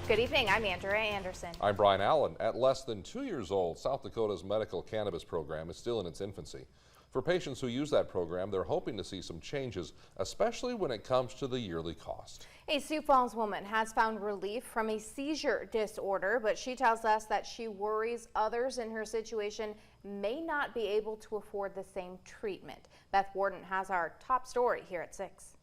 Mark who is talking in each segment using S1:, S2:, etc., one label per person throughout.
S1: Good evening, I'm Andrea Anderson.
S2: I'm Brian Allen. At less than 2 years old, South Dakota's medical cannabis program is still in its infancy. For patients who use that program, they're hoping to see some changes, especially when it comes to the yearly cost.
S1: A Sioux Falls woman has found relief from a seizure disorder, but she tells us that she worries others in her situation may not be able to afford the same treatment. Beth Warden has our top story here at 6.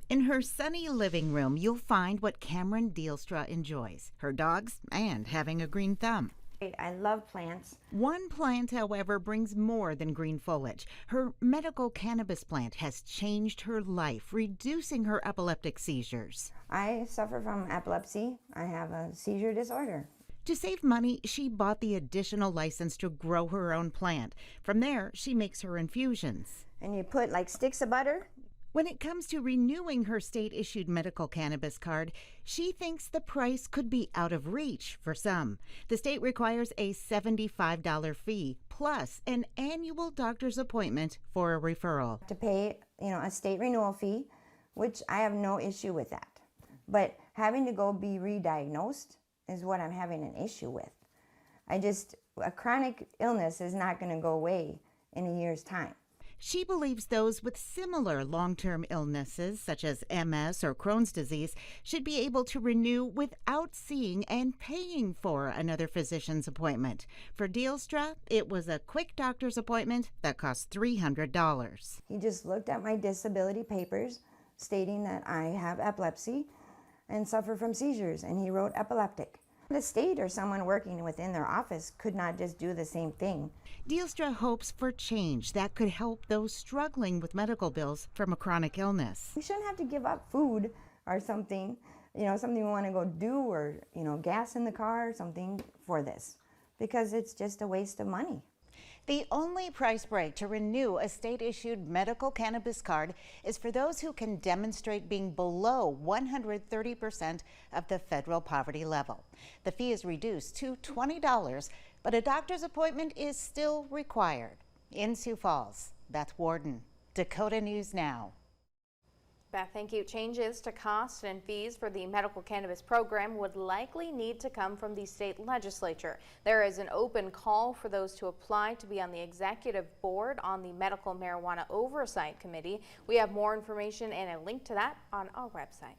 S3: In her sunny living room, you'll find what Cameron Dealstra enjoys, her dogs and having a green thumb.
S4: I love plants.
S3: One plant, however, brings more than green foliage. Her medical cannabis plant has changed her life, reducing her epileptic seizures.
S4: I suffer from epilepsy. I have a seizure disorder.
S3: To save money, she bought the additional license to grow her own plant. From there, she makes her infusions.
S4: And you put like sticks of butter.
S3: When it comes to renewing her state-issued medical cannabis card, she thinks the price could be out of reach for some. The state requires a $75 fee plus an annual doctor's appointment for a referral.
S4: To pay, a state renewal fee, which I have no issue with that. But having to go be re-diagnosed is what I'm having an issue with. A chronic illness is not going to go away in a year's time.
S3: She believes those with similar long-term illnesses, such as MS or Crohn's disease, should be able to renew without seeing and paying for another physician's appointment. For Dealstra, it was a quick doctor's appointment that cost $300.
S4: He just looked at my disability papers, stating that I have epilepsy and suffer from seizures, and he wrote epileptic. The state or someone working within their office could not just do the same thing.
S3: Dealstra hopes for change that could help those struggling with medical bills from a chronic illness.
S4: We shouldn't have to give up food or something, something we want to go do, or, gas in the car or something for this, because it's just a waste of money.
S3: The only price break to renew a state-issued medical cannabis card is for those who can demonstrate being below 130% of the federal poverty level. The fee is reduced to $20, but a doctor's appointment is still required. In Sioux Falls, Beth Warden, Dakota News Now.
S1: Beth, thank you. Changes to costs and fees for the medical cannabis program would likely need to come from the state legislature. There is an open call for those to apply to be on the executive board on the Medical Marijuana Oversight Committee. We have more information and a link to that on our website.